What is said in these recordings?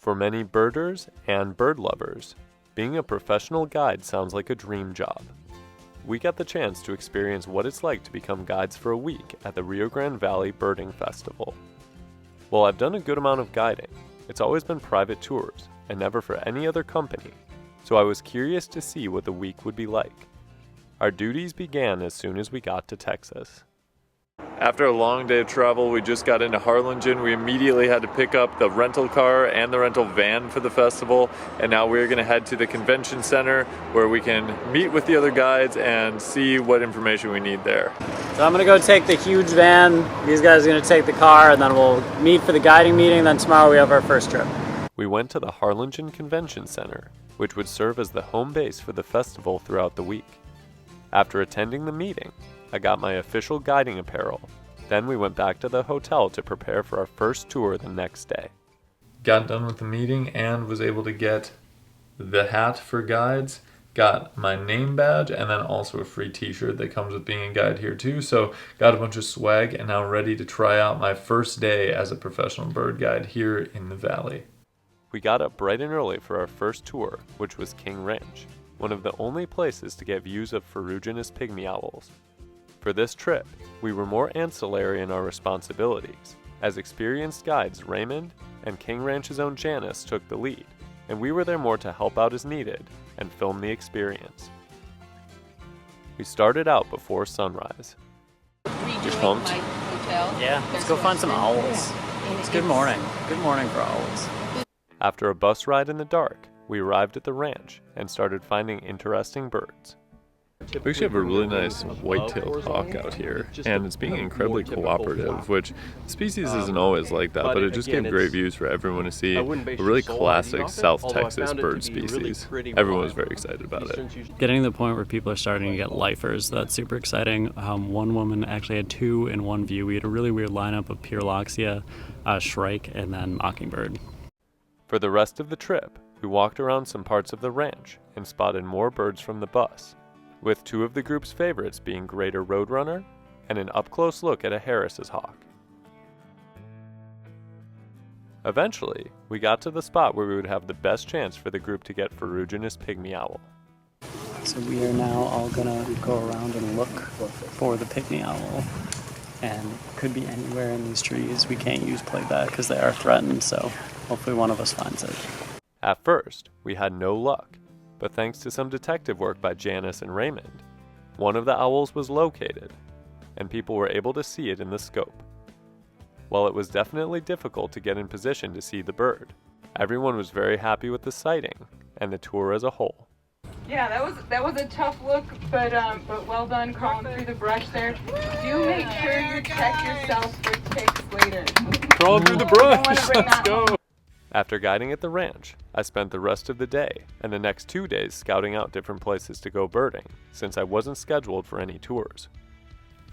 For many birders and bird lovers, being a professional guide sounds like a dream job. We got the chance to experience what it's like to become guides for a week at the Rio Grande Valley Birding Festival. While I've done a good amount of guiding, it's always been private tours and never for any other company, so I was curious to see what the week would be like. Our duties began as soon as we got to Texas. After a long day of travel, we just got into Harlingen. We immediately had to pick up the rental car and the rental van for the festival, and now we're going to head to the convention center where we can meet with the other guides and see what information we need there. So I'm going to go take the huge van, these guys are going to take the car, and then we'll meet for the guiding meeting, then tomorrow we have our first trip. We went to the Harlingen Convention Center, which would serve as the home base for the festival throughout the week. After attending the meeting, I got my official guiding apparel. Then we went back to the hotel to prepare for our first tour the next day. Got done with the meeting and was able to get the hat for guides, got my name badge, and then also a free t-shirt that comes with being a guide here too. So got a bunch of swag and now ready to try out my first day as a professional bird guide here in the valley. We got up bright and early for our first tour, which was King Ranch, one of the only places to get views of ferruginous pygmy owls. For this trip, we were more ancillary in our responsibilities, as experienced guides Raymond and King Ranch's own Janice took the lead, and we were there more to help out as needed and film the experience. We started out before sunrise. You pumped? Yeah, let's go find some owls. It's good morning. Good morning for owls. After a bus ride in the dark, we arrived at the ranch and started finding interesting birds. We actually have a really nice white-tailed hawk out here, and it's being incredibly cooperative, which species isn't always like that, but it just gave great views for everyone to see. A really classic South Texas bird species. Everyone was very excited about it. Getting to the point where people are starting to get lifers, that's super exciting. One woman actually had two in one view. We had a really weird lineup of Pyrloxia, Shrike, and then Mockingbird. For the rest of the trip, we walked around some parts of the ranch and spotted more birds from the bus, with two of the group's favorites being greater roadrunner and an up-close look at a Harris's hawk. Eventually, we got to the spot where we would have the best chance for the group to get ferruginous pygmy owl. So we are now all gonna go around and look for the pygmy owl, and it could be anywhere in these trees. We can't use playback because they are threatened, so hopefully one of us finds it. At first, we had no luck, but thanks to some detective work by Janice and Raymond, one of the owls was located, and people were able to see it in the scope. While it was definitely difficult to get in position to see the bird, everyone was very happy with the sighting and the tour as a whole. Yeah, that was a tough look, but well done crawling through the brush there. Do make sure you check yourself for ticks later. Crawling through the brush, let's go! After guiding at the ranch, I spent the rest of the day and the next 2 days scouting out different places to go birding, since I wasn't scheduled for any tours.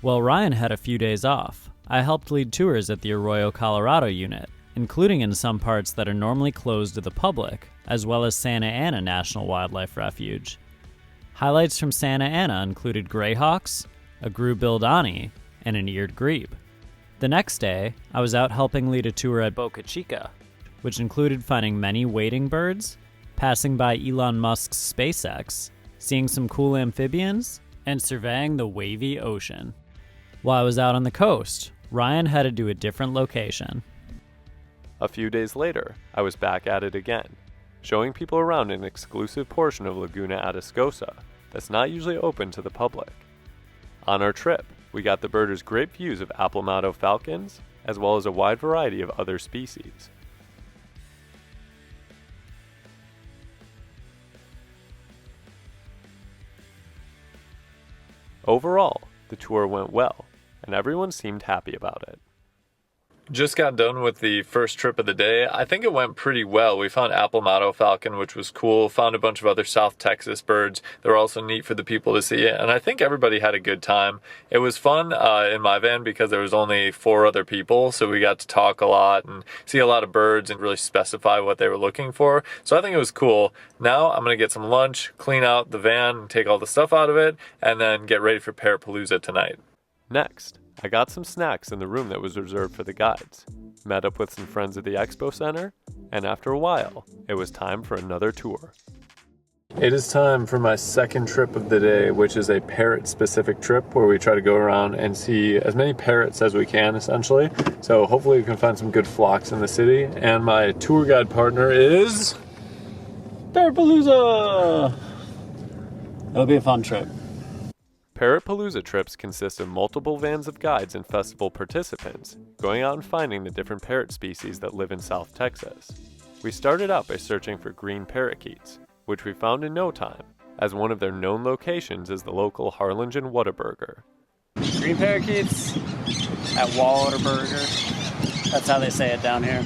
While Ryan had a few days off, I helped lead tours at the Arroyo, Colorado unit, including in some parts that are normally closed to the public, as well as Santa Ana National Wildlife Refuge. Highlights from Santa Ana included greyhawks, a grue-billed ani, and an eared grebe. The next day, I was out helping lead a tour at Boca Chica, which included finding many wading birds, passing by Elon Musk's SpaceX, seeing some cool amphibians, and surveying the wavy ocean. While I was out on the coast, Ryan headed to a different location. A few days later, I was back at it again, showing people around an exclusive portion of Laguna Atascosa that's not usually open to the public. On our trip, we got the birders great views of Aplomado falcons, as well as a wide variety of other species. Overall, the tour went well, and everyone seemed happy about it. Just got done with the first trip of the day. I think it went pretty well. We found Aplomado falcon, which was cool. Found a bunch of other South Texas birds. They were also neat for the people to see it. And I think everybody had a good time. It was fun in my van because there was only 4 other people. So we got to talk a lot and see a lot of birds and really specify what they were looking for. So I think it was cool. Now I'm going to get some lunch, clean out the van, take all the stuff out of it, and then get ready for Parrot Paloa tonight. Next, I got some snacks in the room that was reserved for the guides, met up with some friends at the expo center, and after a while, it was time for another tour. It is time for my second trip of the day, which is a parrot-specific trip where we try to go around and see as many parrots as we can, essentially. So hopefully we can find some good flocks in the city. And my tour guide partner is... Parrot Palooza! It'll be a fun trip. Parrot Palooza trips consist of multiple vans of guides and festival participants going out and finding the different parrot species that live in South Texas. We started out by searching for green parakeets, which we found in no time, as one of their known locations is the local Harlingen Whataburger. Green parakeets at Whataburger. That's how they say it down here.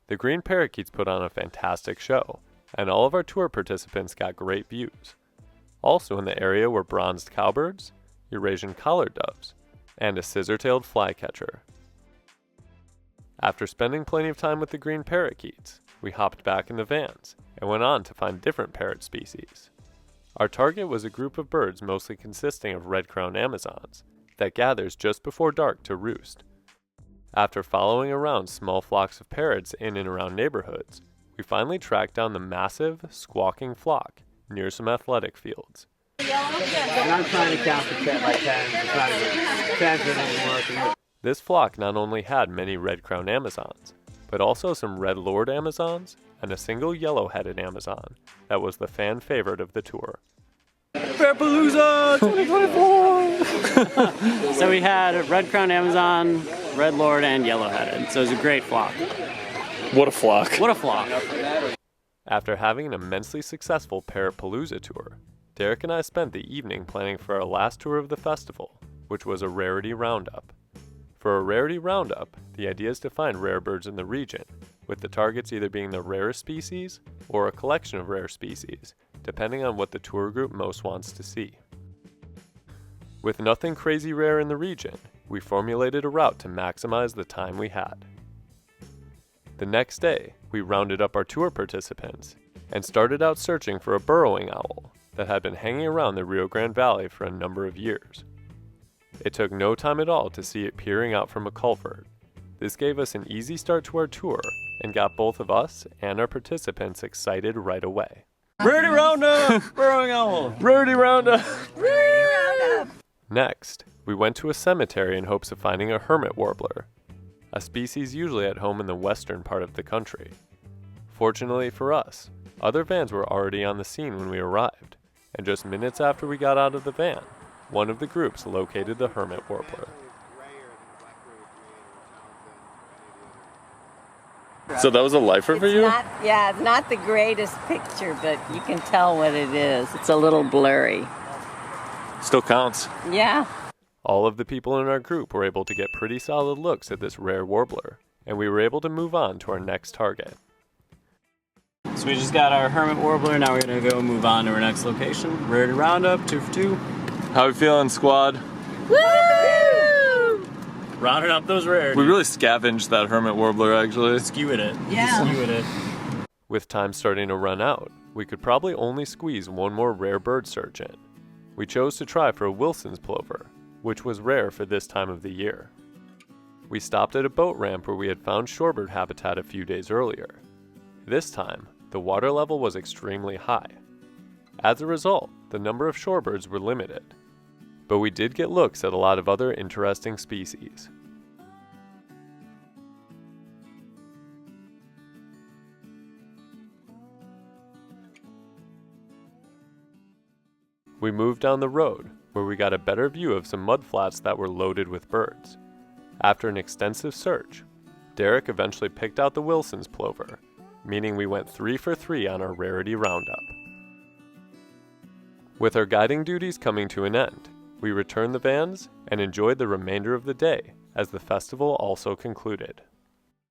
The green parakeets put on a fantastic show, and all of our tour participants got great views. Also in the area were bronzed cowbirds, Eurasian collared doves, and a scissor-tailed flycatcher. After spending plenty of time with the green parakeets, we hopped back in the vans and went on to find different parrot species. Our target was a group of birds mostly consisting of red-crowned Amazons that gathers just before dark to roost. After following around small flocks of parrots in and around neighborhoods, we finally tracked down the massive, squawking flock near some athletic fields. I'm trying to count the 10 by 10. This flock not only had many red-crowned Amazons, but also some red-lored Amazons and a single yellow-headed Amazon that was the fan favorite of the tour. Parrot Palooza 2024! So we had a red-crowned Amazon, red-lored, and yellow-headed. So it was a great flock. What a flock! What a flock! After having an immensely successful Parrot Palooza tour, Derek and I spent the evening planning for our last tour of the festival, which was a Rarity Roundup. For a Rarity Roundup, the idea is to find rare birds in the region, with the targets either being the rarest species or a collection of rare species, depending on what the tour group most wants to see. With nothing crazy rare in the region, we formulated a route to maximize the time we had. The next day, we rounded up our tour participants and started out searching for a burrowing owl that had been hanging around the Rio Grande Valley for a number of years. It took no time at all to see it peering out from a culvert. This gave us an easy start to our tour and got both of us and our participants excited right away. Rarity Roundup! Burrowing owl! Rarity Roundup! Rarity Roundup! Next, we went to a cemetery in hopes of finding a hermit warbler, a species usually at home in the western part of the country. Fortunately for us, other vans were already on the scene when we arrived, and just minutes after we got out of the van, one of the groups located the hermit warbler. So that was a lifer for you? It's not the greatest picture, but you can tell what it is. It's a little blurry. Still counts. Yeah. All of the people in our group were able to get pretty solid looks at this rare warbler, and we were able to move on to our next target. So we just got our hermit warbler, now we're gonna go move on to our next location. Rarity Roundup, 2 for 2. How we feeling, squad? Woo! Rounding up those rarities. We really scavenged that hermit warbler, actually. Skewing it. Yeah. Skewing it. With time starting to run out, we could probably only squeeze one more rare bird search in. We chose to try for a Wilson's plover, which was rare for this time of the year. We stopped at a boat ramp where we had found shorebird habitat a few days earlier. This time, the water level was extremely high. As a result, the number of shorebirds were limited, but we did get looks at a lot of other interesting species. We moved down the road, where we got a better view of some mudflats that were loaded with birds. After an extensive search, Derek eventually picked out the Wilson's plover, meaning we went 3 for 3 on our Rarity Roundup. With our guiding duties coming to an end, we returned the vans and enjoyed the remainder of the day as the festival also concluded.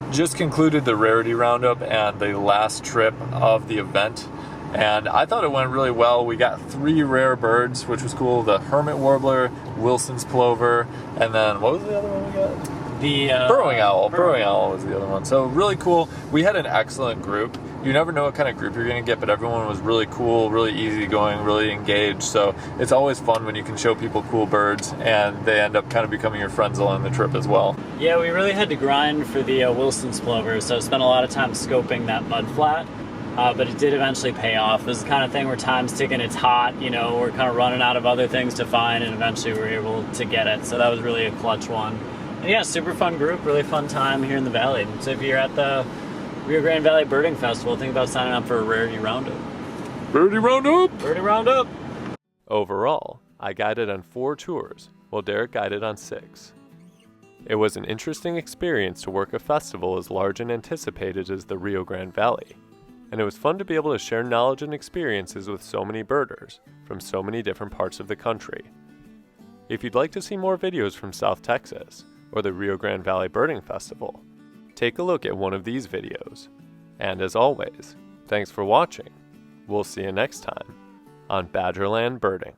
Just concluded the Rarity Roundup and the last trip of the event, and I thought it went really well. We got 3 rare birds, which was cool. The hermit warbler, Wilson's plover, and then what was the other one we got? The burrowing owl. Burrowing owl was the other one. So really cool. We had an excellent group, you never know what kind of group you're going to get, but everyone was really cool, really easygoing, really engaged. So it's always fun when you can show people cool birds and they end up kind of becoming your friends along the trip as well. Yeah, we really had to grind for the Wilson's plover, so I spent a lot of time scoping that mud flat. But it did eventually pay off. It was the kind of thing where time's ticking, it's hot, we're kind of running out of other things to find, and eventually we were able to get it. So that was really a clutch one. And yeah, super fun group, really fun time here in the valley. So if you're at the Rio Grande Valley Birding Festival, think about signing up for a Rarity Roundup. Rarity Roundup! Rarity Roundup! Overall, I guided on 4 tours, while Derek guided on 6. It was an interesting experience to work a festival as large and anticipated as the Rio Grande Valley. And it was fun to be able to share knowledge and experiences with so many birders from so many different parts of the country. If you'd like to see more videos from South Texas or the Rio Grande Valley Birding Festival, take a look at one of these videos. And as always, thanks for watching. We'll see you next time on Badgerland Birding.